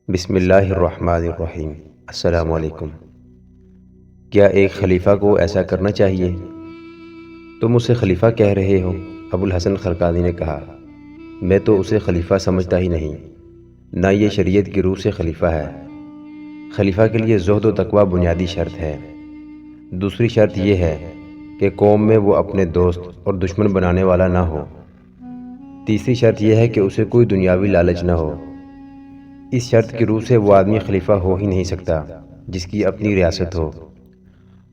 بسم اللہ الرحمن الرحیم۔ السلام علیکم۔ کیا ایک خلیفہ کو ایسا کرنا چاہیے؟ تم اسے خلیفہ کہہ رہے ہو؟ ابو الحسن خرقانی نے کہا، میں تو اسے خلیفہ سمجھتا ہی نہیں، نہ یہ شریعت کی روح سے خلیفہ ہے۔ خلیفہ کے لیے زہد و تقوی بنیادی شرط ہے۔ دوسری شرط یہ ہے کہ قوم میں وہ اپنے دوست اور دشمن بنانے والا نہ ہو۔ تیسری شرط یہ ہے کہ اسے کوئی دنیاوی لالچ نہ ہو۔ اس شرط کی روح سے وہ آدمی خلیفہ ہو ہی نہیں سکتا جس کی اپنی ریاست ہو۔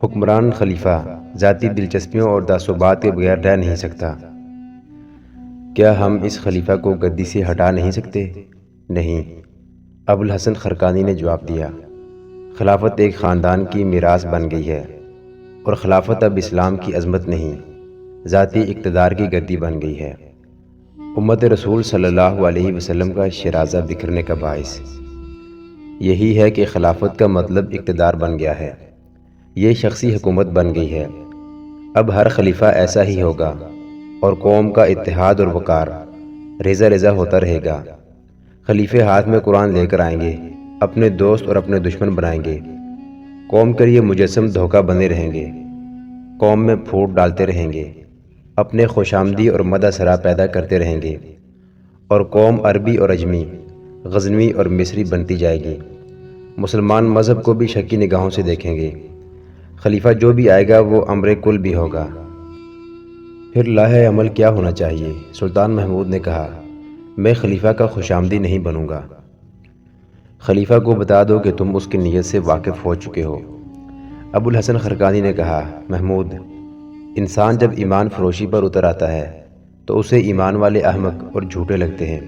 حکمران خلیفہ ذاتی دلچسپیوں اور تعصبات کے بغیر رہ نہیں سکتا۔ کیا ہم اس خلیفہ کو گدی سے ہٹا نہیں سکتے؟ نہیں، ابو الحسن خرقانی نے جواب دیا، خلافت ایک خاندان کی میراث بن گئی ہے، اور خلافت اب اسلام کی عظمت نہیں، ذاتی اقتدار کی گدی بن گئی ہے۔ امت رسول صلی اللہ علیہ وسلم کا شیرازہ بکھرنے کا باعث یہی ہے کہ خلافت کا مطلب اقتدار بن گیا ہے، یہ شخصی حکومت بن گئی ہے۔ اب ہر خلیفہ ایسا ہی ہوگا، اور قوم کا اتحاد اور وقار ریزہ ریزہ ہوتا رہے گا۔ خلیفے ہاتھ میں قرآن لے کر آئیں گے، اپنے دوست اور اپنے دشمن بنائیں گے، قوم کے لیے مجسم دھوکہ بنے رہیں گے، قوم میں پھوٹ ڈالتے رہیں گے، اپنے خوشامدی اور مدح سرا پیدا کرتے رہیں گے، اور قوم عربی اور عجمی، غزنوی اور مصری بنتی جائے گی۔ مسلمان مذہب کو بھی شکی نگاہوں سے دیکھیں گے۔ خلیفہ جو بھی آئے گا وہ امر کل بھی ہوگا۔ پھر لاہ عمل کیا ہونا چاہیے؟ سلطان محمود نے کہا، میں خلیفہ کا خوشامدی نہیں بنوں گا۔ خلیفہ کو بتا دو کہ تم اس کی نیت سے واقف ہو چکے ہو۔ ابو الحسن خرقانی نے کہا، محمود، انسان جب ایمان فروشی پر اتر آتا ہے تو اسے ایمان والے احمق اور جھوٹے لگتے ہیں۔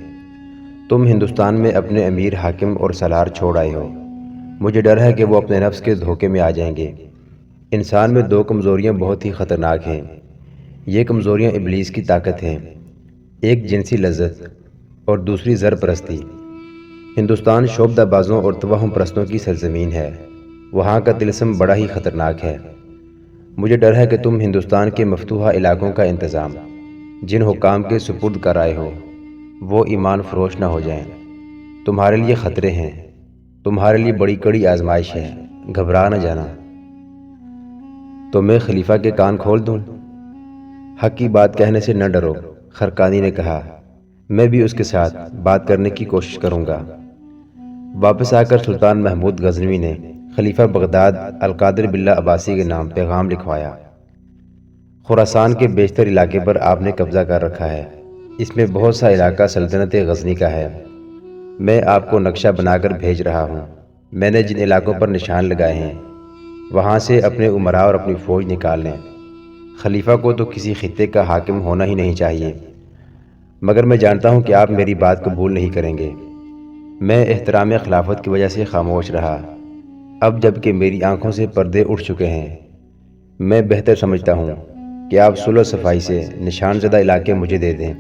تم ہندوستان میں اپنے امیر، حاکم اور سالار چھوڑ آئے ہو۔ مجھے ڈر ہے کہ وہ اپنے نفس کے دھوکے میں آ جائیں گے۔ انسان میں دو کمزوریاں بہت ہی خطرناک ہیں۔ یہ کمزوریاں ابلیس کی طاقت ہیں، ایک جنسی لذت اور دوسری زر پرستی۔ ہندوستان شعبدہ بازوں اور توہم پرستوں کی سرزمین ہے، وہاں کا طلسم بڑا ہی خطرناک ہے۔ مجھے ڈر ہے کہ تم ہندوستان کے مفتوحہ علاقوں کا انتظام جن حکام کے سپرد کر آئے ہو وہ ایمان فروش نہ ہو جائیں۔ تمہارے لیے خطرے ہیں، تمہارے لیے بڑی کڑی آزمائش ہے، گھبرا نہ جانا۔ تو میں خلیفہ کے کان کھول دوں؟ حق کی بات کہنے سے نہ ڈرو، خرقانی نے کہا، میں بھی اس کے ساتھ بات کرنے کی کوشش کروں گا۔ واپس آ کر سلطان محمود غزنوی نے خلیفہ بغداد القادر باللہ عباسی کے نام پیغام لکھوایا۔ خراسان کے بیشتر علاقے پر آپ نے قبضہ کر رکھا ہے، اس میں بہت سا علاقہ سلطنت غزنی کا ہے۔ میں آپ کو نقشہ بنا کر بھیج رہا ہوں۔ میں نے جن علاقوں پر نشان لگائے ہیں وہاں سے اپنے امراء اور اپنی فوج نکال لیں۔ خلیفہ کو تو کسی خطے کا حاکم ہونا ہی نہیں چاہیے، مگر میں جانتا ہوں کہ آپ میری بات قبول نہیں کریں گے۔ میں احترام خلافت کی وجہ سے خاموش رہا، اب جب کہ میری آنکھوں سے پردے اٹھ چکے ہیں، میں بہتر سمجھتا ہوں کہ آپ صلح و صفائی سے نشان زدہ علاقے مجھے دے دیں۔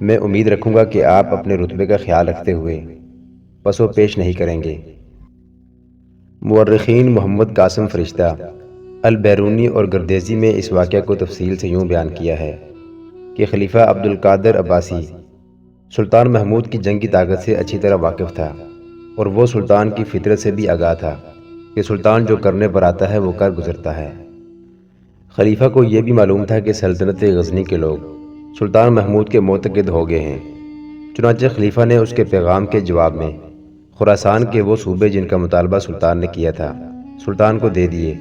میں امید رکھوں گا کہ آپ اپنے رتبے کا خیال رکھتے ہوئے پس و پیش نہیں کریں گے۔ مورخین محمد قاسم فرشتہ، البیرونی اور گردیزی میں اس واقعہ کو تفصیل سے یوں بیان کیا ہے کہ خلیفہ عبد القادر عباسی سلطان محمود کی جنگی طاقت سے اچھی طرح واقف تھا، اور وہ سلطان کی فطرت سے بھی آگاہ تھا کہ سلطان جو کرنے پر آتا ہے وہ کر گزرتا ہے۔ خلیفہ کو یہ بھی معلوم تھا کہ سلطنت غزنی کے لوگ سلطان محمود کے معتقد ہو گئے ہیں، چنانچہ خلیفہ نے اس کے پیغام کے جواب میں خراسان کے وہ صوبے جن کا مطالبہ سلطان نے کیا تھا سلطان کو دے دیے،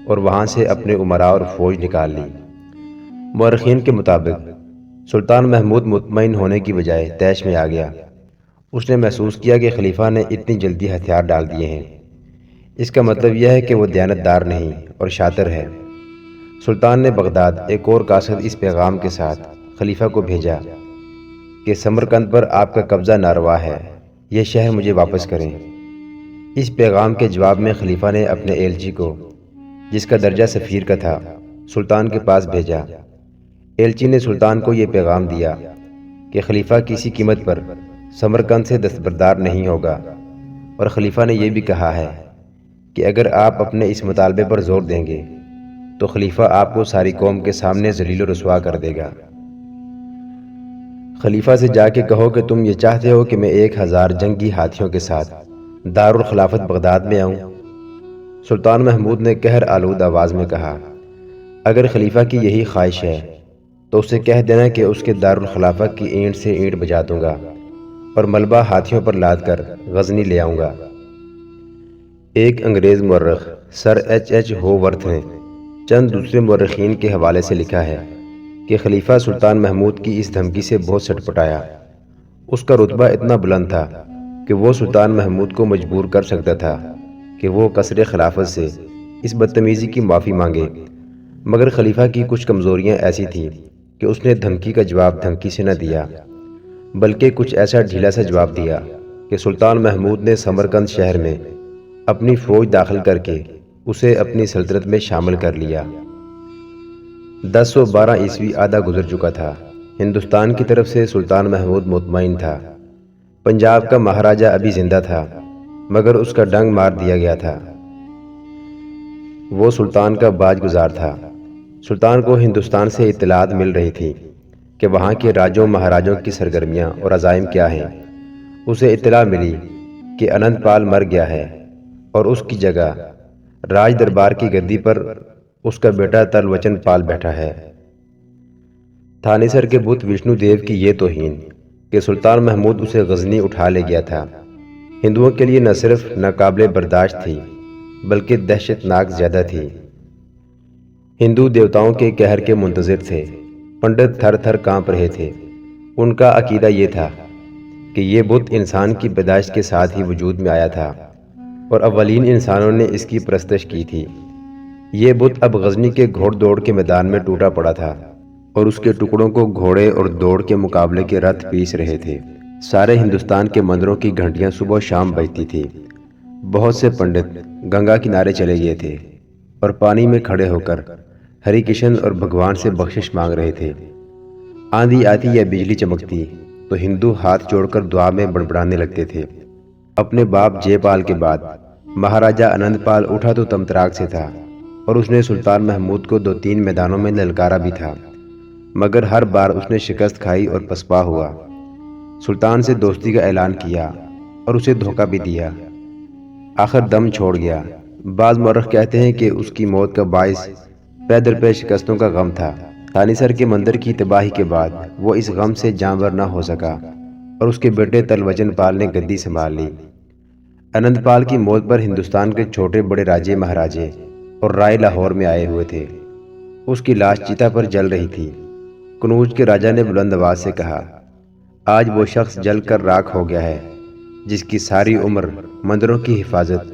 اور وہاں سے اپنے امراء اور فوج نکال لی۔ مورخین کے مطابق سلطان محمود مطمئن ہونے کی بجائے طیش میں آ گیا۔ اس نے محسوس کیا کہ خلیفہ نے اتنی جلدی ہتھیار ڈال دیے ہیں، اس کا مطلب یہ ہے کہ وہ دیانت دار نہیں اور شاطر ہے۔ سلطان نے بغداد ایک اور قاصد اس پیغام کے ساتھ خلیفہ کو بھیجا کہ سمرقند پر آپ کا قبضہ ناروا ہے، یہ شہر مجھے واپس کریں۔ اس پیغام کے جواب میں خلیفہ نے اپنے ایلچی کو، جس کا درجہ سفیر کا تھا، سلطان کے پاس بھیجا۔ ایلچی نے سلطان کو یہ پیغام دیا کہ خلیفہ کسی قیمت پر سمرقند سے دستبردار نہیں ہوگا، اور خلیفہ نے یہ بھی کہا ہے کہ اگر آپ اپنے اس مطالبے پر زور دیں گے تو خلیفہ آپ کو ساری قوم کے سامنے ذلیل و رسوا کر دے گا۔ خلیفہ سے جا کے کہو کہ تم یہ چاہتے ہو کہ میں 1000 جنگی ہاتھیوں کے ساتھ دارالخلافت بغداد میں آؤں۔ سلطان محمود نے قہر آلود آواز میں کہا، اگر خلیفہ کی یہی خواہش ہے تو اسے کہہ دینا کہ اس کے دارالخلافہ کی اینٹ سے اینٹ بجا دوں گا اور ملبہ ہاتھیوں پر لاد کر غزنی لے آؤں گا۔ ایک انگریز مورخ سر ایچ ہوورتھ نے چند دوسرے مورخین کے حوالے سے لکھا ہے کہ خلیفہ سلطان محمود کی اس دھمکی سے بہت سٹپٹایا۔ اس کا رتبہ اتنا بلند تھا کہ وہ سلطان محمود کو مجبور کر سکتا تھا کہ وہ قصر خلافت سے اس بدتمیزی کی معافی مانگے، مگر خلیفہ کی کچھ کمزوریاں ایسی تھیں کہ اس نے دھمکی کا جواب دھمکی سے نہ دیا، بلکہ کچھ ایسا ڈھیلا سا جواب دیا کہ سلطان محمود نے سمرقند شہر میں اپنی فوج داخل کر کے اسے اپنی سلطنت میں شامل کر لیا۔ 1012 عیسوی آدھا گزر چکا تھا۔ ہندوستان کی طرف سے سلطان محمود مطمئن تھا۔ پنجاب کا مہاراجہ ابھی زندہ تھا، مگر اس کا ڈنگ مار دیا گیا تھا۔ وہ سلطان کا باج گزار تھا۔ سلطان کو ہندوستان سے اطلاعات مل رہی تھی کہ وہاں کے راجوں مہاراجوں کی سرگرمیاں اور عزائم کیا ہیں۔ اسے اطلاع ملی کہ انند پال مر گیا ہے اور اس کی جگہ راج دربار کی گدی پر اس کا بیٹا تلوچن پال بیٹھا ہے۔ تھانیسر کے بت وشنو دیو کی یہ توہین کہ سلطان محمود اسے غزنی اٹھا لے گیا تھا، ہندوؤں کے لیے نہ صرف ناقابل برداشت تھی بلکہ دہشت ناک زیادہ تھی۔ ہندو دیوتاؤں کے قہر کے منتظر تھے۔ پنڈت تھر تھر کانپ رہے تھے۔ ان کا عقیدہ یہ تھا کہ یہ بت انسان کی پیدائش کے ساتھ ہی وجود میں آیا تھا اور اولین انسانوں نے اس کی پرستش کی تھی۔ یہ بت اب غزنی کے گھوڑ دوڑ کے میدان میں ٹوٹا پڑا تھا اور اس کے ٹکڑوں کو گھوڑے اور دوڑ کے مقابلے کے رتھ پیس رہے تھے۔ سارے ہندوستان کے مندروں کی گھنٹیاں صبح و شام بجتی تھی۔ بہت سے پنڈت گنگا کنارے چلے گئے تھے اور پانی میں کھڑے ہو کر ہری کشن اور بھگوان سے بخشش مانگ رہے تھے۔ آندھی آتی یا بجلی چمکتی تو ہندو ہاتھ جوڑ کر دعا میں بڑبڑانے لگتے تھے۔ اپنے باپ جے پال کے بعد مہاراجہ انند پال اٹھا تو تمتراک سے تھا اور اس نے سلطان محمود کو 2-3 میدانوں میں للکارا بھی تھا، مگر ہر بار اس نے شکست کھائی اور پسپا ہوا۔ سلطان سے دوستی کا اعلان کیا اور اسے دھوکہ بھی دیا، آخر دم چھوڑ گیا۔ بعض مورخ کہتے ہیں کہ اس کی موت کا باعث پے در پے شکستوں کا غم تھا۔ تھانیسر کے مندر کی تباہی کے بعد وہ اس غم سے جانور نہ ہو سکا اور اس کے بیٹے تلوچن پال نے گدی سنبھال لی۔ انند پال کی موت پر ہندوستان کے چھوٹے بڑے راجے مہاراجے اور رائے لاہور میں آئے ہوئے تھے۔ اس کی لاش چیتا پر جل رہی تھی۔ کنوج کے راجا نے بلند آواز سے کہا، آج وہ شخص جل کر راکھ ہو گیا ہے جس کی ساری عمر مندروں کی حفاظت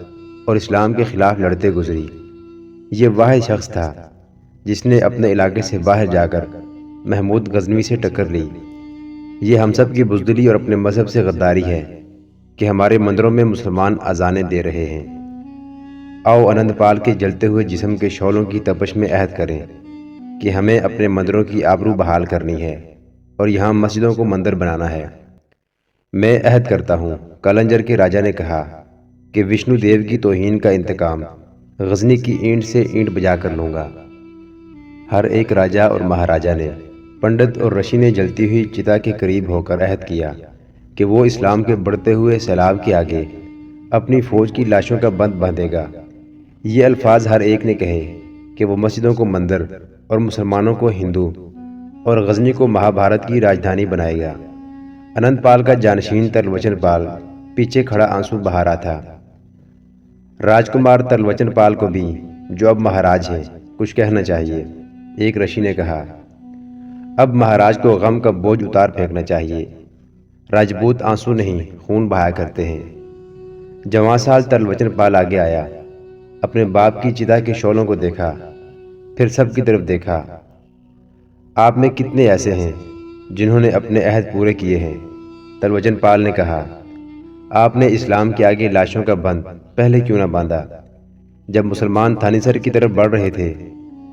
اور اسلام کے خلاف لڑتے گزری۔ یہ واحد شخص تھا جس نے اپنے علاقے سے باہر جا کر محمود غزنوی سے ٹکر لی۔ یہ ہم سب کی بزدلی اور اپنے مذہب سے غداری ہے کہ ہمارے مندروں میں مسلمان اذانیں دے رہے ہیں۔ آؤ انند پال کے جلتے ہوئے جسم کے شعلوں کی تپش میں عہد کریں کہ ہمیں اپنے مندروں کی آبرو بحال کرنی ہے اور یہاں مسجدوں کو مندر بنانا ہے۔ میں عہد کرتا ہوں، کلنجر کے راجا نے کہا، کہ وشنو دیو کی توہین کا انتقام غزنی کی اینٹ سے اینٹ بجا کر لوں گا۔ ہر ایک راجہ اور مہاراجہ نے، پنڈت اور رشی نے جلتی ہوئی چتا کے قریب ہو کر عہد کیا کہ وہ اسلام کے بڑھتے ہوئے سیلاب کے آگے اپنی فوج کی لاشوں کا بند باندھے گا۔ یہ الفاظ ہر ایک نے کہے کہ وہ مسجدوں کو مندر اور مسلمانوں کو ہندو اور غزنی کو مہابھارت کی راجدھانی بنائے گا۔ انند پال کا جانشین تلوچن پال پیچھے کھڑا آنسو بہا رہا تھا۔ راجکمار تلوچن پال کو بھی، جو اب مہاراج ہیں، کچھ کہنا چاہیے۔ ایک رشی نے کہا، اب مہاراج کو غم کا بوجھ اتار پھینکنا چاہیے۔ راجپوت آنسو نہیں خون بہایا کرتے ہیں۔ جوان سال تلوچن پال آگے آیا، اپنے باپ کی چتا کے شعلوں کو دیکھا، پھر سب کی طرف دیکھا۔ آپ میں کتنے ایسے ہیں جنہوں نے اپنے عہد پورے کیے ہیں؟ تلوچن پال نے کہا، آپ نے اسلام کے آگے لاشوں کا بند پہلے کیوں نہ باندھا؟ جب مسلمان تھانیسر کی طرف بڑھ رہے تھے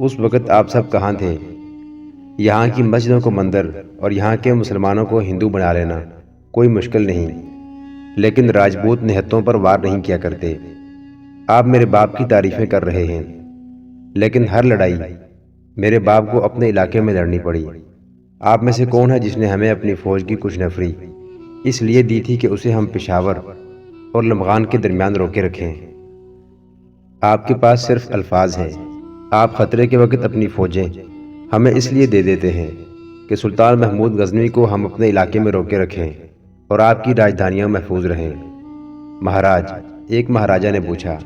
اس وقت آپ سب کہاں تھے؟ یہاں کی مسجدوں کو مندر اور یہاں کے مسلمانوں کو ہندو بنا لینا کوئی مشکل نہیں، لیکن راجپوت نہتوں پر وار نہیں کیا کرتے۔ آپ میرے باپ کی تعریفیں کر رہے ہیں، لیکن ہر لڑائی میرے باپ کو اپنے علاقے میں لڑنی پڑی۔ آپ میں سے کون ہے جس نے ہمیں اپنی فوج کی کچھ نفری اس لیے دی تھی کہ اسے ہم پشاور اور لمغان کے درمیان روکے رکھیں؟ آپ کے پاس صرف الفاظ ہیں۔ آپ خطرے کے وقت اپنی فوجیں ہمیں اس لیے دے دیتے ہیں کہ سلطان محمود غزنوی کو ہم اپنے علاقے میں روکے رکھیں اور آپ کی راجدھانیاں محفوظ رہیں۔ مہاراج، ایک مہاراجہ نے پوچھا،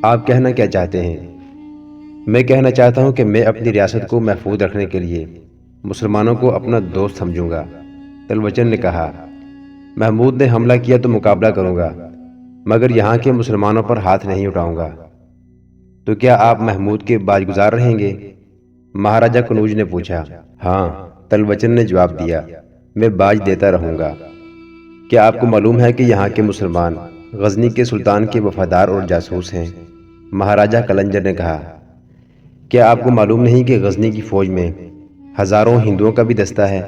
آپ کہنا کیا چاہتے ہیں؟ میں کہنا چاہتا ہوں کہ میں اپنی ریاست کو محفوظ رکھنے کے لیے مسلمانوں کو اپنا دوست سمجھوں گا۔ تلوچن نے کہا، محمود نے حملہ کیا تو مقابلہ کروں گا، مگر یہاں کے مسلمانوں پر ہاتھ نہیں اٹھاؤں گا۔ تو کیا آپ محمود کے باج گزار رہیں گے؟ مہاراجہ کنوج نے پوچھا۔ ہاں، تلوچن نے جواب دیا، میں باج دیتا رہوں گا۔ کیا آپ کو معلوم ہے کہ یہاں کے مسلمان غزنی کے سلطان کے وفادار اور جاسوس ہیں؟ مہاراجہ کلنجر نے کہا، کیا آپ کو معلوم نہیں کہ غزنی کی فوج میں ہزاروں ہندوؤں کا بھی دستہ ہے؟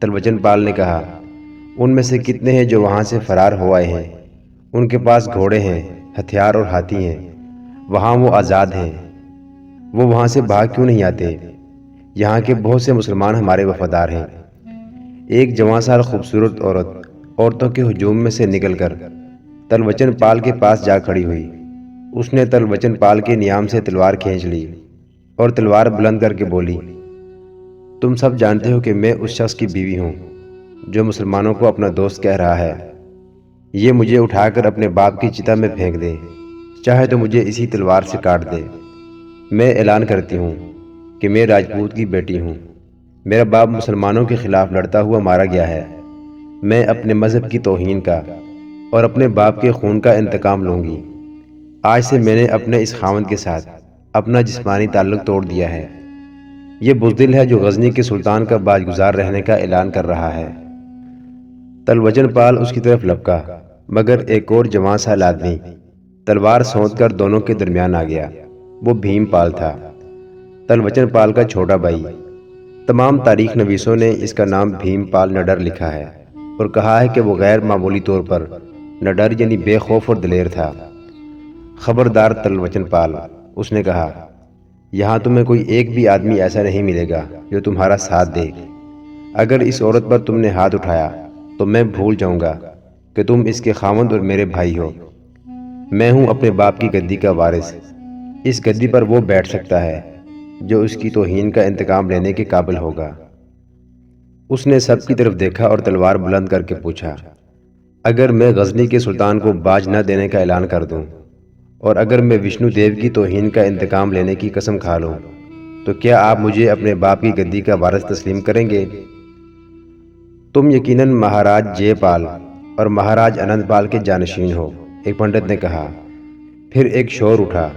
تلوچن پال نے کہا، ان میں سے کتنے ہیں جو وہاں سے فرار ہو آئے ہیں؟ ان کے پاس گھوڑے ہیں، ہتھیار اور ہاتھی ہیں، وہاں وہ آزاد ہیں۔ وہ وہاں سے بھاگ کیوں نہیں آتے؟ یہاں کے بہت سے مسلمان ہمارے وفادار ہیں۔ ایک جوان سال خوبصورت عورتوں کے ہجوم میں سے نکل کر تلوچن پال کے پاس جا کھڑی ہوئی۔ اس نے تلوچن پال کے نیام سے تلوار کھینچ لی اور تلوار بلند کر کے بولی، تم سب جانتے ہو کہ میں اس شخص کی بیوی ہوں جو مسلمانوں کو اپنا دوست کہہ رہا ہے۔ یہ مجھے اٹھا کر اپنے باپ کی چتا میں پھینک دے، چاہے تو مجھے اسی تلوار سے کاٹ دے۔ میں اعلان کرتی ہوں کہ میں راجپوت کی بیٹی ہوں۔ میرا باپ مسلمانوں کے خلاف لڑتا ہوا مارا گیا ہے۔ میں اپنے مذہب کی توہین کا اور اپنے باپ کے خون کا انتقام لوں گی۔ آج سے میں نے اپنے اس خاوند کے ساتھ اپنا جسمانی تعلق توڑ دیا ہے۔ یہ بزدل ہے جو غزنی کے سلطان کا باج گزار رہنے کا اعلان کر رہا ہے۔ تلوچن پال اس کی طرف لپکا، مگر ایک اور جوان سال آدمی تلوار سونت کر دونوں کے درمیان آ گیا۔ وہ بھیم پال تھا، تلوچن پال کا چھوٹا بھائی۔ تمام تاریخ نویسوں نے اس کا نام بھیم پال نڈر لکھا ہے اور کہا ہے کہ وہ غیر معمولی طور پر نڈر یعنی بے خوف اور دلیر تھا۔ خبردار تلوچن پال، اس نے کہا، یہاں تمہیں کوئی ایک بھی آدمی ایسا نہیں ملے گا جو تمہارا ساتھ دے۔ اگر اس عورت پر تم نے ہاتھ اٹھایا تو میں بھول جاؤں گا کہ تم اس کے خاوند اور میرے بھائی ہو۔ میں ہوں اپنے باپ کی گدی کا وارث۔ اس گدی پر وہ بیٹھ سکتا ہے جو اس کی توہین کا انتقام لینے کے قابل ہوگا۔ اس نے سب کی طرف دیکھا اور تلوار بلند کر کے پوچھا، اگر میں غزنی کے سلطان کو باج نہ دینے کا اعلان کر دوں اور اگر میں وشنو دیو کی توہین کا انتقام لینے کی قسم کھا لوں تو کیا آپ مجھے اپنے باپ کی گدی کا وارث تسلیم کریں گے؟ تم یقیناً مہاراج جے پال اور مہاراج انند پال کے جانشین ہو، ایک پنڈت نے کہا۔ پھر ایک شور اٹھا،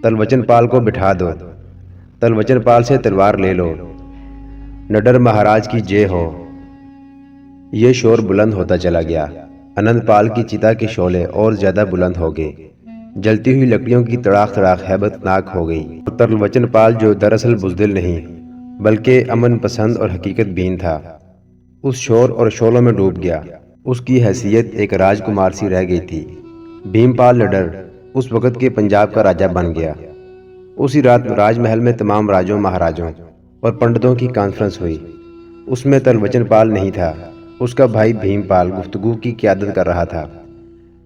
تلوچن پال کو بٹھا دو، تلوچن پال سے تلوار لے لو، نڈر مہاراج کی جے ہو۔ یہ شور بلند ہوتا چلا گیا۔ انند پال کی چتا کے شعلے اور زیادہ بلند ہو گئے، جلتی ہوئی لکڑیوں کی تڑاق تڑاق ہیبت ناک ہو گئی۔ تلوچن پال جو دراصل بزدل نہیں بلکہ امن پسند اور حقیقت بین تھا، اس شور اور شعلوں میں ڈوب گیا۔ اس کی حیثیت ایک راجکمار سی رہ گئی تھی۔ بھیم پال نڈر اس وقت کے پنجاب کا راجہ بن گیا۔ اسی رات راج محل میں تمام راجوں، مہاراجوں اور پنڈتوں کی کانفرنس ہوئی۔ اس میں تلوچن پال نہیں تھا، اس کا بھائی بھیم پال گفتگو کی قیادت کر رہا تھا۔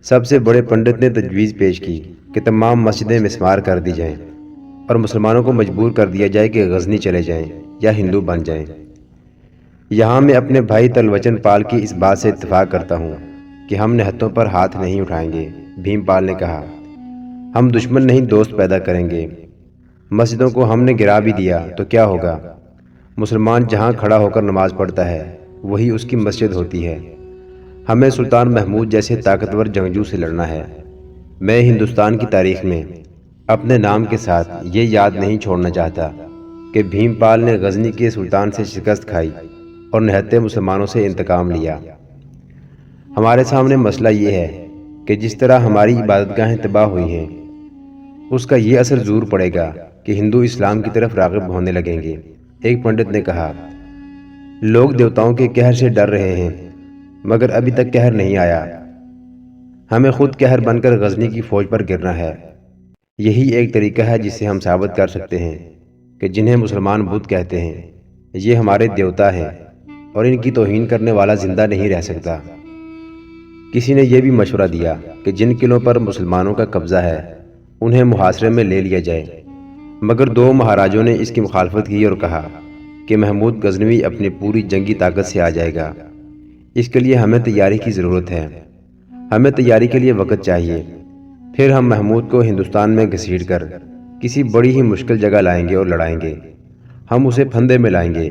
سب سے بڑے پنڈت نے تجویز پیش کی کہ تمام مسجدیں مسمار کر دی جائیں اور مسلمانوں کو مجبور کر دیا جائے کہ غزنی چلے جائیں یا ہندو بن جائیں۔ یہاں میں اپنے بھائی تلوچن پال کی اس بات سے اتفاق کرتا ہوں کہ ہم نہتوں پر ہاتھ نہیں اٹھائیں گے۔ بھیم پال نے کہا، ہم دشمن نہیں دوست پیدا کریں گے۔ مسجدوں کو ہم نے گرا بھی دیا تو کیا ہوگا؟ مسلمان جہاں کھڑا ہو کر نماز پڑھتا ہے وہی اس کی مسجد ہوتی ہے۔ ہمیں سلطان محمود جیسے طاقتور جنگجو سے لڑنا ہے۔ میں ہندوستان کی تاریخ میں اپنے نام کے ساتھ یہ یاد نہیں چھوڑنا چاہتا کہ بھیم پال نے غزنی کے سلطان سے شکست کھائی اور نہتے مسلمانوں سے انتقام لیا۔ ہمارے سامنے مسئلہ یہ ہے کہ جس طرح ہماری عبادت گاہیں تباہ ہوئی ہیں، اس کا یہ اثر ضرور پڑے گا کہ ہندو اسلام کی طرف راغب ہونے لگیں گے۔ ایک پنڈت نے کہا، لوگ دیوتاؤں کے قہر سے ڈر رہے ہیں مگر ابھی تک قہر نہیں آیا۔ ہمیں خود قہر بن کر غزنی کی فوج پر گرنا ہے۔ یہی ایک طریقہ ہے جس سے ہم ثابت کر سکتے ہیں کہ جنہیں مسلمان بت کہتے ہیں یہ ہمارے دیوتا ہیں اور ان کی توہین کرنے والا زندہ نہیں رہ سکتا۔ کسی نے یہ بھی مشورہ دیا کہ جن قلعوں پر مسلمانوں کا قبضہ ہے انہیں محاصرے میں لے لیا جائے، مگر دو مہاراجوں نے اس کی مخالفت کی اور کہا کہ محمود غزنوی اپنی پوری جنگی طاقت سے آ جائے گا، اس کے لیے ہمیں تیاری کی ضرورت ہے، ہمیں تیاری کے لیے وقت چاہیے، پھر ہم محمود کو ہندوستان میں گھسیٹ کر کسی بڑی ہی مشکل جگہ لائیں گے اور لڑائیں گے، ہم اسے پھندے میں لائیں گے۔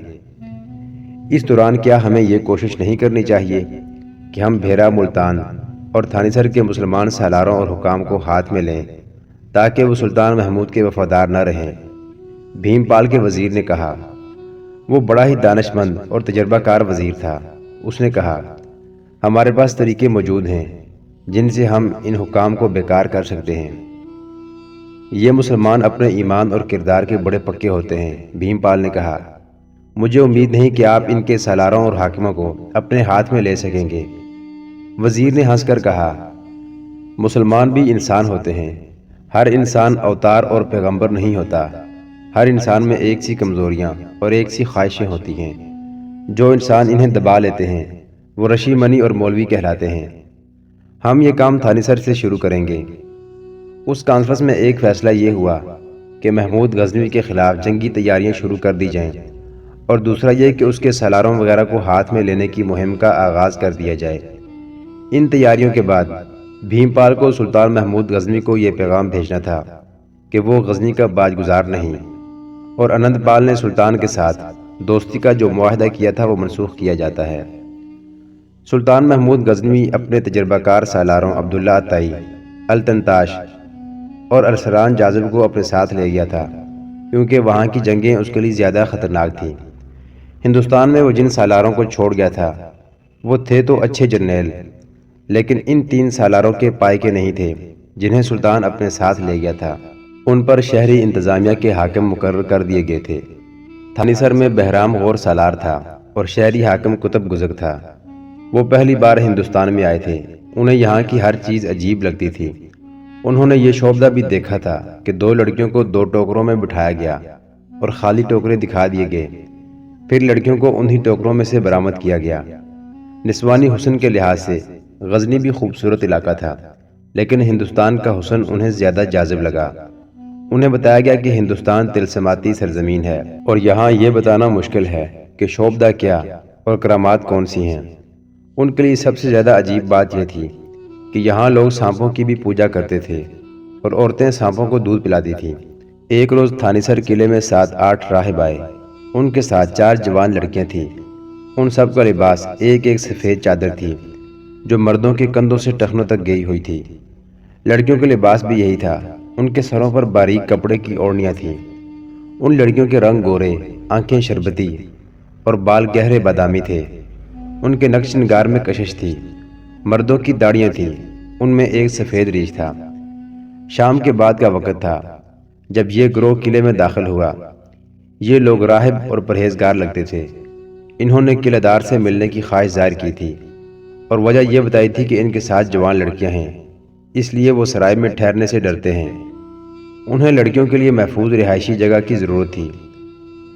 اس دوران کیا ہمیں یہ کوشش نہیں کرنی چاہیے کہ ہم بھیرا، ملتان اور تھانیسر کے مسلمان سالاروں اور حکام کو ہاتھ میں لیں تاکہ وہ سلطان محمود کے وفادار نہ رہیں؟ بھیم پال کے وزیر نے کہا۔ وہ بڑا ہی دانش مند اور تجربہ کار وزیر تھا۔ اس نے کہا، ہمارے پاس طریقے موجود ہیں جن سے ہم ان حکام کو بیکار کر سکتے ہیں۔ یہ مسلمان اپنے ایمان اور کردار کے بڑے پکے ہوتے ہیں، بھیم پال نے کہا۔ مجھے امید نہیں کہ آپ ان کے سالاروں اور حاکموں کو اپنے ہاتھ میں لے سکیں گے۔ وزیر نے ہنس کر کہا، مسلمان بھی انسان ہوتے ہیں، ہر انسان اوتار اور پیغمبر نہیں ہوتا، ہر انسان میں ایک سی کمزوریاں اور ایک سی خواہشیں ہوتی ہیں، جو انسان انہیں دبا لیتے ہیں وہ رشی منی اور مولوی کہلاتے ہیں۔ ہم یہ کام تھانیسر سے شروع کریں گے۔ اس کانفرنس میں ایک فیصلہ یہ ہوا کہ محمود غزنوی کے خلاف جنگی تیاریاں شروع کر دی جائیں، اور دوسرا یہ کہ اس کے سالاروں وغیرہ کو ہاتھ میں لینے کی مہم کا آغاز کر دیا جائے۔ ان تیاریوں کے بعد بھیم پال کو سلطان محمود غزنوی کو یہ پیغام بھیجنا تھا کہ وہ غزنی کا باج گزار نہیں، اور انند پال نے سلطان کے ساتھ دوستی کا جو معاہدہ کیا تھا وہ منسوخ کیا جاتا ہے۔ سلطان محمود غزنوی اپنے تجربہ کار سالاروں عبداللہ عطائی، التنتاش اور ارسلان جاذب کو اپنے ساتھ لے گیا تھا، کیونکہ وہاں کی جنگیں اس کے لیے زیادہ خطرناک تھیں۔ ہندوستان میں وہ جن سالاروں کو چھوڑ گیا تھا وہ تھے تو اچھے جرنیل، لیکن ان تین سالاروں کے پائے کے نہیں تھے جنہیں سلطان اپنے ساتھ لے گیا تھا۔ ان پر شہری انتظامیہ کے حاکم مقرر کر دیے گئے تھے۔ تھانیسر میں بہرام غور سالار تھا اور شہری حاکم قطب گزک تھا۔ وہ پہلی بار ہندوستان میں آئے تھے، انہیں یہاں کی ہر چیز عجیب لگتی تھی۔ انہوں نے یہ شعبدہ بھی دیکھا تھا کہ دو لڑکیوں کو دو ٹوکروں میں بٹھایا گیا اور خالی ٹوکرے دکھا دیے گئے، پھر لڑکیوں کو انہی ٹوکروں میں سے برآمد کیا گیا۔ نسوانی حسن کے لحاظ سے غزنی بھی خوبصورت علاقہ تھا، لیکن ہندوستان کا حسن انہیں زیادہ جاذب لگا۔ انہیں بتایا گیا کہ ہندوستان طلسماتی سرزمین ہے اور یہاں یہ بتانا مشکل ہے کہ شعبدہ کیا اور کرامات کون سی ہیں۔ ان کے لیے سب سے زیادہ عجیب بات یہ تھی کہ یہاں لوگ سانپوں کی بھی پوجا کرتے تھے اور عورتیں سانپوں کو دودھ پلاتی تھیں۔ ایک روز تھانیسر قلعے میں 7-8 راہب آئے، ان کے ساتھ 4 جوان لڑکیاں تھیں۔ ان سب کا لباس ایک ایک سفید چادر تھی جو مردوں کے کندھوں سے ٹخنوں تک گئی ہوئی تھی۔ لڑکیوں کے لباس بھی یہی تھا، ان کے سروں پر باریک کپڑے کی اوڑھنیاں تھیں۔ ان لڑکیوں کے رنگ گورے، آنکھیں شربتی اور بال گہرے بادامی تھے۔ ان کے نقش نگار میں کشش تھی۔ مردوں کی داڑیاں تھیں، ان میں ایک سفید ریش تھا۔ شام کے بعد کا وقت تھا جب یہ گروہ قلعے میں داخل ہوا۔ یہ لوگ راہب اور پرہیزگار لگتے تھے۔ انہوں نے قلعہ دار سے ملنے کی خواہش ظاہر کی تھی اور وجہ یہ بتائی تھی کہ ان کے ساتھ جوان لڑکیاں ہیں، اس لیے وہ سرائے میں ٹھہرنے سے ڈرتے ہیں۔ انہیں لڑکیوں کے لیے محفوظ رہائشی جگہ کی ضرورت تھی۔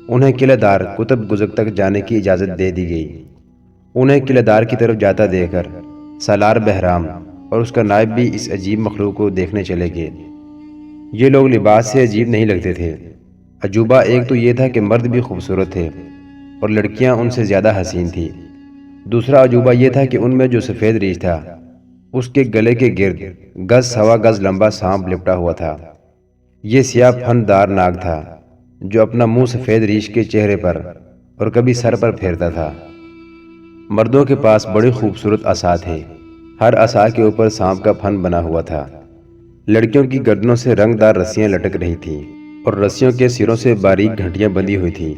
انہیں قلعہ دار قطب گزک تک جانے کی اجازت دے دی گئی۔ انہیں قلعہ دار کی طرف جاتا دیکھ کر سالار بہرام اور اس کا نائب بھی اس عجیب مخلوق کو دیکھنے چلے گئے۔ یہ لوگ لباس سے عجیب نہیں لگتے تھے۔ عجوبہ ایک تو یہ تھا کہ مرد بھی خوبصورت تھے اور لڑکیاں ان سے زیادہ حسین تھیں۔ دوسرا عجوبہ یہ تھا کہ ان میں جو سفید ریش تھا اس کے گلے کے گرد گز سوا گز لمبا سانپ لپٹا ہوا تھا۔ یہ سیاہ پھن دار ناگ تھا جو اپنا منہ سفید ریش کے چہرے پر اور کبھی سر پر پھیرتا تھا۔ مردوں کے پاس بڑے خوبصورت عصا تھے، ہر عصا کے اوپر سانپ کا پھن بنا ہوا تھا۔ لڑکیوں کی گردنوں سے رنگ دار رسیاں لٹک رہی تھیں اور رسیوں کے سروں سے باریک گھنٹیاں بندھی ہوئی تھیں۔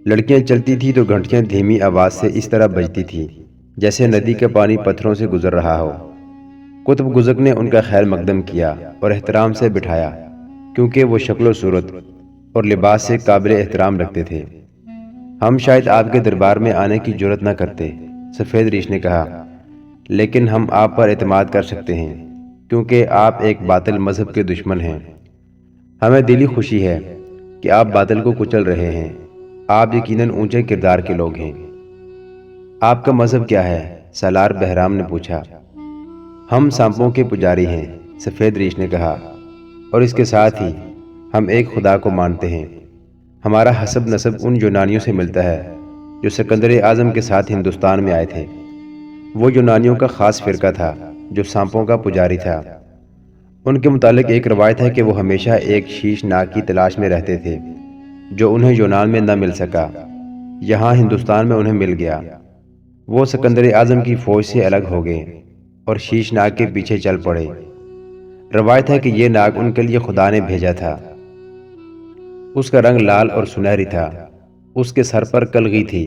لڑکیاں چلتی تھیں تو گھنٹیاں دھیمی آواز سے اس طرح بجتی تھیں جیسے ندی کا پانی پتھروں سے گزر رہا ہو۔ قطب گزک نے ان کا خیر مقدم کیا اور احترام سے بٹھایا، کیونکہ وہ شکل و صورت اور لباس سے قابل احترام رکھتے تھے۔ ہم شاید آپ کے دربار میں آنے کی جرت نہ کرتے، سفید ریش نے کہا، لیکن ہم آپ پر اعتماد کر سکتے ہیں کیونکہ آپ ایک باطل مذہب کے دشمن ہیں۔ ہمیں دلی خوشی ہے کہ آپ باطل کو کچل رہے ہیں۔ آپ یقیناً اونچے کردار کے لوگ ہیں۔ آپ کا مذہب کیا ہے؟ سالار بہرام نے پوچھا۔ ہم سانپوں کے پجاری ہیں، سفید ریچھ نے کہا، اور اس کے ساتھ ہی ہم ایک خدا کو مانتے ہیں۔ ہمارا حسب نسب ان یونانیوں سے ملتا ہے جو سکندر اعظم کے ساتھ ہندوستان میں آئے تھے۔ وہ یونانیوں کا خاص فرقہ تھا جو سانپوں کا پجاری تھا۔ ان کے متعلق ایک روایت ہے کہ وہ ہمیشہ ایک شیش ناگ کی تلاش میں رہتے تھے جو انہیں یونان میں نہ مل سکا۔ یہاں ہندوستان میں انہیں مل گیا۔ وہ سکندر اعظم کی فوج سے الگ ہو گئے اور شیش ناگ کے پیچھے چل پڑے۔ روایت ہے کہ یہ ناگ ان کے لیے خدا نے بھیجا تھا۔ اس کا رنگ لال اور سنہری تھا، اس کے سر پر کلغی تھی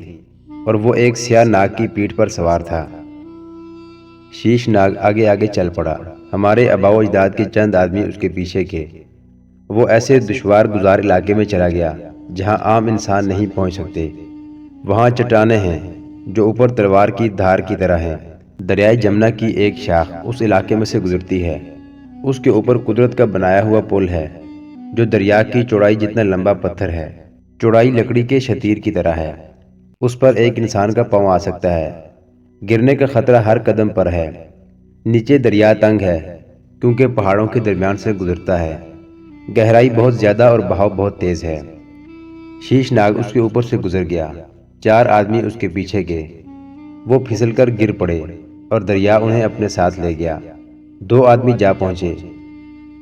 اور وہ ایک سیاہ ناگ کی پیٹھ پر سوار تھا۔ شیش ناگ آگے آگے چل پڑا۔ ہمارے آباء و اجداد کے چند آدمی اس کے پیچھے کے۔ وہ ایسے دشوار گزار علاقے میں چلا گیا جہاں عام انسان نہیں پہنچ سکتے۔ وہاں چٹانیں ہیں جو اوپر تلوار کی دھار کی طرح ہیں۔ دریائے جمنا کی ایک شاخ اس علاقے میں سے گزرتی ہے۔ اس کے اوپر قدرت کا بنایا ہوا پل ہے جو دریا کی چوڑائی جتنا لمبا پتھر ہے۔ چوڑائی لکڑی کے شتیر کی طرح ہے۔ اس پر ایک انسان کا پاؤں آ سکتا ہے۔ گرنے کا خطرہ ہر قدم پر ہے۔ نیچے دریا تنگ ہے کیونکہ پہاڑوں کے درمیان سے گزرتا ہے۔ گہرائی بہت زیادہ اور بہاؤ بہت تیز ہے۔ شیش ناگ اس کے اوپر سے گزر گیا۔ 4 آدمی اس کے پیچھے گئے۔ وہ پھسل کر گر پڑے اور دریا انہیں اپنے ساتھ لے گیا۔ 2 آدمی جا پہنچے۔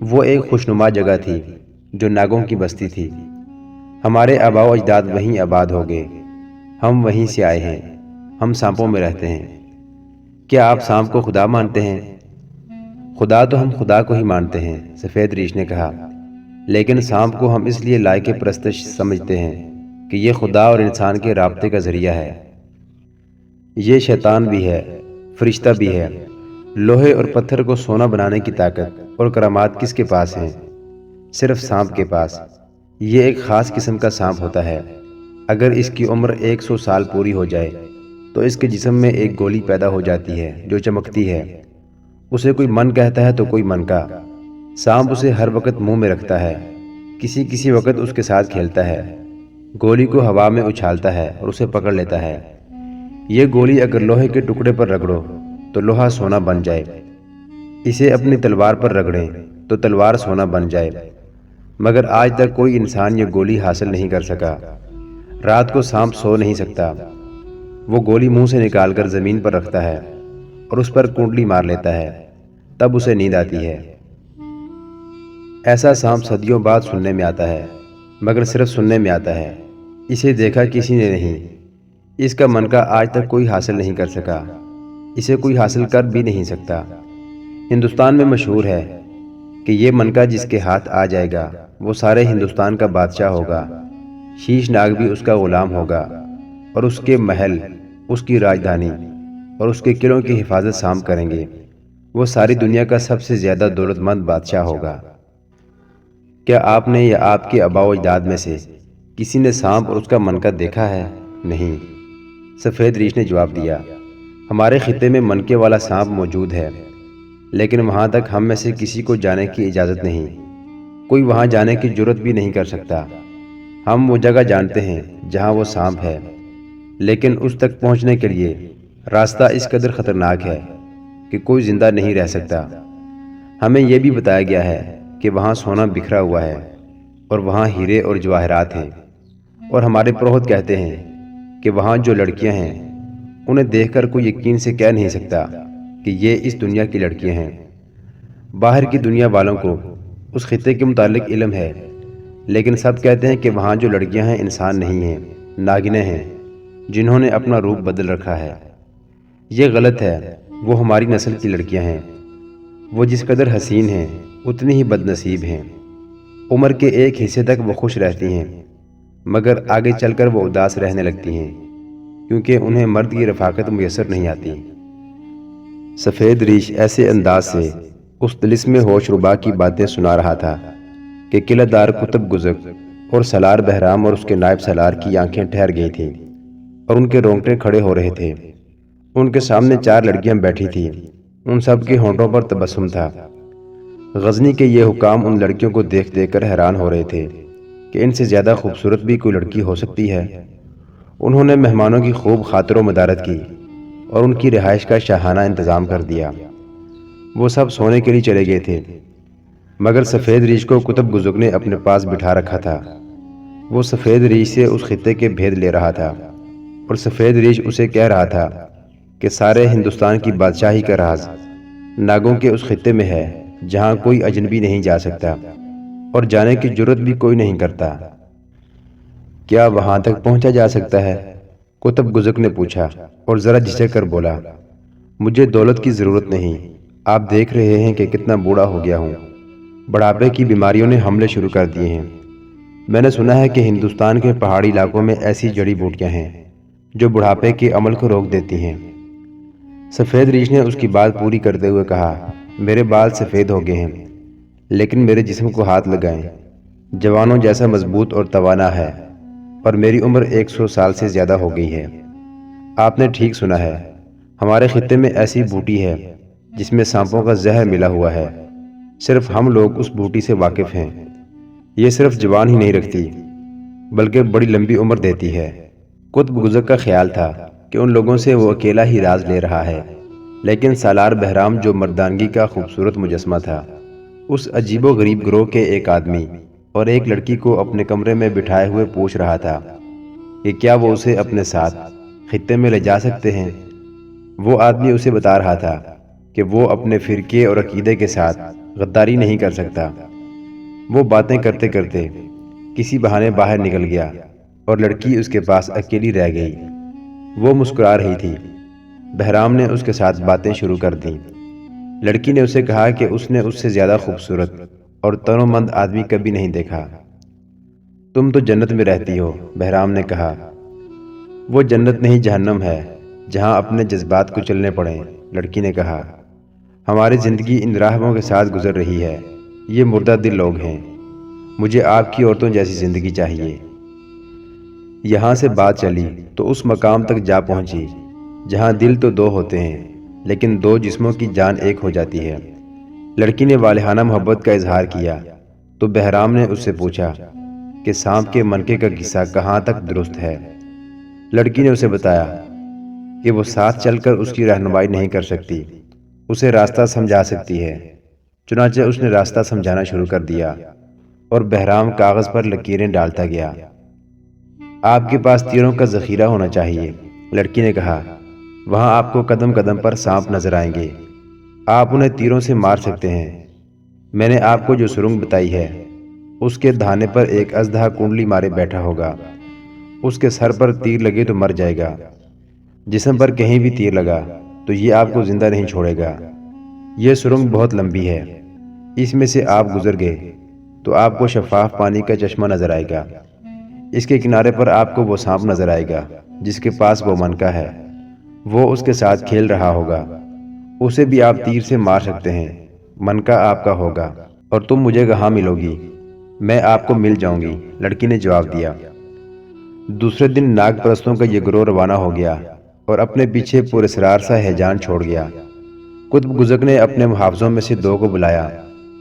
وہ ایک خوشنما جگہ تھی جو ناگوں کی بستی تھی۔ ہمارے آباء و اجداد وہیں آباد ہو گئے۔ ہم وہیں سے آئے ہیں۔ ہم سانپوں میں رہتے ہیں۔ کیا آپ سانپ کو خدا مانتے ہیں؟ خدا تو ہم خدا کو ہی مانتے ہیں، سفید ریچھ نے کہا، لیکن سانپ کو ہم اس لیے لائق پرستش سمجھتے ہیں کہ یہ خدا اور انسان کے رابطے کا ذریعہ ہے۔ یہ شیطان بھی ہے، فرشتہ بھی ہے۔ لوہے اور پتھر کو سونا بنانے کی طاقت اور کرامات کس کے پاس ہیں؟ صرف سانپ کے پاس۔ یہ ایک خاص قسم کا سانپ ہوتا ہے۔ اگر اس کی عمر 100 سال پوری ہو جائے تو اس کے جسم میں ایک گولی پیدا ہو جاتی ہے جو چمکتی ہے۔ اسے کوئی من کہتا ہے تو کوئی من کا۔ سانپ اسے ہر وقت منہ میں رکھتا ہے، کسی وقت اس کے ساتھ کھیلتا ہے۔ گولی کو ہوا میں اچھالتا ہے اور اسے پکڑ لیتا ہے۔ یہ گولی اگر لوہے کے ٹکڑے پر رگڑو تو لوہا سونا بن جائے، اسے اپنی تلوار پر رگڑیں تو تلوار سونا بن جائے، مگر آج تک کوئی انسان یہ گولی حاصل نہیں کر سکا۔ رات کو سانپ سو نہیں سکتا۔ وہ گولی منہ سے نکال کر زمین پر رکھتا ہے اور اس پر کنڈلی مار لیتا ہے، تب اسے نیند آتی ہے۔ ایسا سانپ صدیوں بعد سننے میں آتا ہے، مگر صرف سننے میں آتا ہے، اسے دیکھا کسی نے نہیں۔ اس کا منکا آج تک کوئی حاصل نہیں کر سکا، اسے کوئی حاصل کر بھی نہیں سکتا۔ ہندوستان میں مشہور ہے کہ یہ منکا جس کے ہاتھ آ جائے گا وہ سارے ہندوستان کا بادشاہ ہوگا۔ شیش ناگ بھی اس کا غلام ہوگا اور اس کے محل، اس کی راجدھانی اور اس کے قلعوں کی حفاظت سانپ کریں گے۔ وہ ساری دنیا کا سب سے زیادہ دولت مند بادشاہ ہوگا۔ کیا آپ نے یا آپ کے آباء و اجداد میں سے کسی نے سانپ اور اس کا منکا دیکھا ہے؟ نہیں، سفید ریچھ نے جواب دیا۔ ہمارے خطے میں منکے والا سانپ موجود ہے، لیکن وہاں تک ہم میں سے کسی کو جانے کی اجازت نہیں۔ کوئی وہاں جانے کی جرت بھی نہیں کر سکتا۔ ہم وہ جگہ جانتے ہیں جہاں وہ سانپ ہے، لیکن اس تک پہنچنے کے لیے راستہ اس قدر خطرناک ہے کہ کوئی زندہ نہیں رہ سکتا۔ ہمیں یہ بھی بتایا گیا ہے کہ وہاں سونا بکھرا ہوا ہے اور وہاں ہیرے اور جواہرات ہیں، اور ہمارے پروہت کہتے ہیں کہ وہاں جو لڑکیاں ہیں انہیں دیکھ کر کوئی یقین سے کہہ نہیں سکتا کہ یہ اس دنیا کی لڑکیاں ہیں۔ باہر کی دنیا والوں کو اس خطے کے متعلق علم ہے، لیکن سب کہتے ہیں کہ وہاں جو لڑکیاں ہیں انسان نہیں ہیں، ناگنیں ہیں جنہوں نے اپنا روپ بدل رکھا ہے۔ یہ غلط ہے، وہ ہماری نسل کی لڑکیاں ہیں۔ وہ جس قدر حسین ہیں اتنی ہی بد نصیب ہیں۔ عمر کے ایک حصے تک وہ خوش رہتی ہیں، مگر آگے چل کر وہ اداس رہنے لگتی ہیں کیونکہ انہیں مرد کی رفاقت میسر نہیں آتی۔ سفید ریچھ ایسے انداز سے اس طلسم ہوش ربا کی باتیں سنا رہا تھا کہ قلعہ دار قطب گزر اور سالار بہرام اور اس کے نائب سالار کی آنکھیں ٹھہر گئی تھیں اور ان کے رونگٹے کھڑے ہو رہے تھے۔ ان کے سامنے 4 لڑکیاں بیٹھی تھیں، ان سب کے ہونٹوں پر تبسم تھا۔ غزنی کے یہ حکام ان لڑکیوں کو دیکھ دیکھ کر حیران ہو رہے تھے۔ کہ ان سے زیادہ خوبصورت بھی کوئی لڑکی ہو سکتی ہے۔ انہوں نے مہمانوں کی خوب خاطر و مدارت کی اور ان کی رہائش کا شاہانہ انتظام کر دیا۔ وہ سب سونے کے لیے چلے گئے تھے، مگر سفید ریچھ کو قطب گزک نے اپنے پاس بٹھا رکھا تھا۔ وہ سفید ریچھ سے اس خطے کے بھید لے رہا تھا اور سفید ریچھ اسے کہہ رہا تھا کہ سارے ہندوستان کی بادشاہی کا راز ناگوں کے اس خطے میں ہے جہاں کوئی اجنبی نہیں جا سکتا اور جانے کی جرت بھی کوئی نہیں کرتا۔ کیا وہاں تک پہنچا جا سکتا ہے؟ قطب گزک نے پوچھا اور ذرا جھجک کر بولا، مجھے دولت کی ضرورت نہیں، آپ دیکھ رہے ہیں کہ کتنا بوڑھا ہو گیا ہوں، بڑھاپے کی بیماریوں نے حملے شروع کر دیے ہیں۔ میں نے سنا ہے کہ ہندوستان کے پہاڑی علاقوں میں ایسی جڑی بوٹیاں ہیں جو بڑھاپے کے عمل کو روک دیتی ہیں۔ سفید ریچھ نے اس کی بات پوری کرتے ہوئے کہا، میرے بال سفید ہو گئے ہیں لیکن میرے جسم کو ہاتھ لگائیں، جوانوں جیسا مضبوط اور توانا ہے اور میری عمر 100 سال سے زیادہ ہو گئی ہے۔ آپ نے ٹھیک سنا ہے، ہمارے خطے میں ایسی بوٹی ہے جس میں سانپوں کا زہر ملا ہوا ہے، صرف ہم لوگ اس بوٹی سے واقف ہیں۔ یہ صرف جوان ہی نہیں رکھتی بلکہ بڑی لمبی عمر دیتی ہے۔ قطب گزک کا خیال تھا کہ ان لوگوں سے وہ اکیلا ہی راز لے رہا ہے، لیکن سالار بہرام جو مردانگی کا خوبصورت مجسمہ تھا، اس عجیب و غریب گروہ کے ایک آدمی اور ایک لڑکی کو اپنے کمرے میں بٹھائے ہوئے پوچھ رہا تھا کہ کیا وہ اسے اپنے ساتھ خطے میں لے جا سکتے ہیں۔ وہ آدمی اسے بتا رہا تھا کہ وہ اپنے فرقے اور عقیدے کے ساتھ غداری نہیں کر سکتا۔ وہ باتیں کرتے کرتے کسی بہانے باہر نکل گیا اور لڑکی اس کے پاس اکیلی رہ گئی۔ وہ مسکرا رہی تھی۔ بہرام نے اس کے ساتھ باتیں شروع کر دیں۔ لڑکی نے اسے کہا کہ اس نے اس سے زیادہ خوبصورت اور تن و مند آدمی کبھی نہیں دیکھا۔ تم تو جنت میں رہتی ہو، بہرام نے کہا۔ وہ جنت نہیں جہنم ہے جہاں اپنے جذبات کو چلنے پڑیں، لڑکی نے کہا۔ ہماری زندگی ان راہبوں کے ساتھ گزر رہی ہے، یہ مردہ دل لوگ ہیں، مجھے آپ کی عورتوں جیسی زندگی چاہیے۔ یہاں سے بات چلی تو اس مقام تک جا پہنچی جہاں دل تو دو ہوتے ہیں لیکن دو جسموں کی جان ایک ہو جاتی ہے۔ لڑکی نے والہانہ محبت کا اظہار کیا تو بہرام نے اس سے پوچھا کہ سانپ کے منکے کا قصہ کہاں تک درست ہے۔ لڑکی نے اسے بتایا کہ وہ ساتھ چل کر اس کی رہنمائی نہیں کر سکتی، اسے راستہ سمجھا سکتی ہے۔ چنانچہ اس نے راستہ سمجھانا شروع کر دیا اور بہرام کاغذ پر لکیریں ڈالتا گیا۔ آپ کے پاس تیروں کا ذخیرہ ہونا چاہیے، لڑکی نے کہا۔ وہاں آپ کو قدم قدم پر سانپ نظر آئیں گے، آپ انہیں تیروں سے مار سکتے ہیں۔ میں نے آپ کو جو سرنگ بتائی ہے اس کے دھانے پر ایک اژدہا کنڈلی مارے بیٹھا ہوگا، اس کے سر پر تیر لگے تو مر جائے گا، جسم پر کہیں بھی تیر لگا تو یہ آپ کو زندہ نہیں چھوڑے گا۔ یہ سرنگ بہت لمبی ہے، اس میں سے آپ گزر گئے تو آپ کو شفاف پانی کا چشمہ نظر آئے گا، اس کے کنارے پر آپ کو وہ سانپ نظر آئے گا جس کے پاس وہ منکا ہے، وہ اس کے ساتھ کھیل رہا ہوگا، اسے بھی آپ تیر سے مار سکتے ہیں، منکا آپ کا ہوگا اور تم مجھے کہاں ملو گی؟ میں آپ کو مل جاؤں گی، لڑکی نے جواب دیا۔ دوسرے دن ناگ پرستوں کا یہ گروہ روانہ ہو گیا اور اپنے پیچھے پراسرار سا ہیجان چھوڑ گیا۔ قطب گزک نے اپنے محافظوں میں سے دو کو بلایا،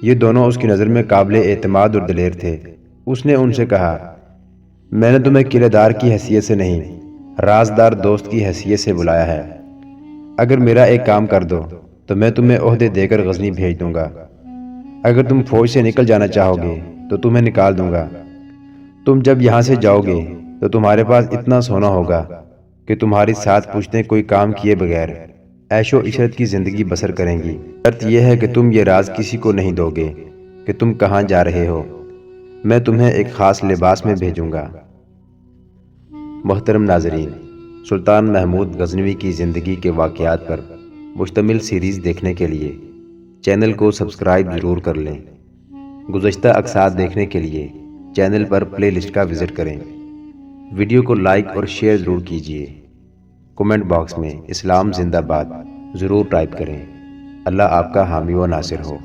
یہ دونوں اس کی نظر میں قابل اعتماد اور دلیر تھے۔ اس نے ان سے کہا، میں نے تمہیں قلعے دار کی حیثیت سے نہیں، رازدار دوست کی حیثیت سے بلایا ہے۔ اگر میرا ایک کام کر دو تو میں تمہیں عہدے دے کر غزنی بھیج دوں گا، اگر تم فوج سے نکل جانا چاہو گے تو تمہیں نکال دوں گا۔ تم جب یہاں سے جاؤ گے تو تمہارے پاس اتنا سونا ہوگا کہ تمہاری ساتھ پوچھتے کوئی کام کیے بغیر عیش و عشرت کی زندگی بسر کریں گی۔ شرط یہ ہے کہ تم یہ راز کسی کو نہیں دو گے کہ تم کہاں جا رہے ہو، میں تمہیں ایک خاص لباس میں بھیجوں گا۔ محترم ناظرین، سلطان محمود غزنوی کی زندگی کے واقعات پر مشتمل سیریز دیکھنے کے لیے چینل کو سبسکرائب ضرور کر لیں۔ گزشتہ اقساط دیکھنے کے لیے چینل پر پلے لسٹ کا وزٹ کریں۔ ویڈیو کو لائک اور شیئر ضرور کیجیے۔ کومنٹ باکس میں اسلام زندہ باد ضرور ٹائپ کریں۔ اللہ آپ کا حامی و ناصر ہو۔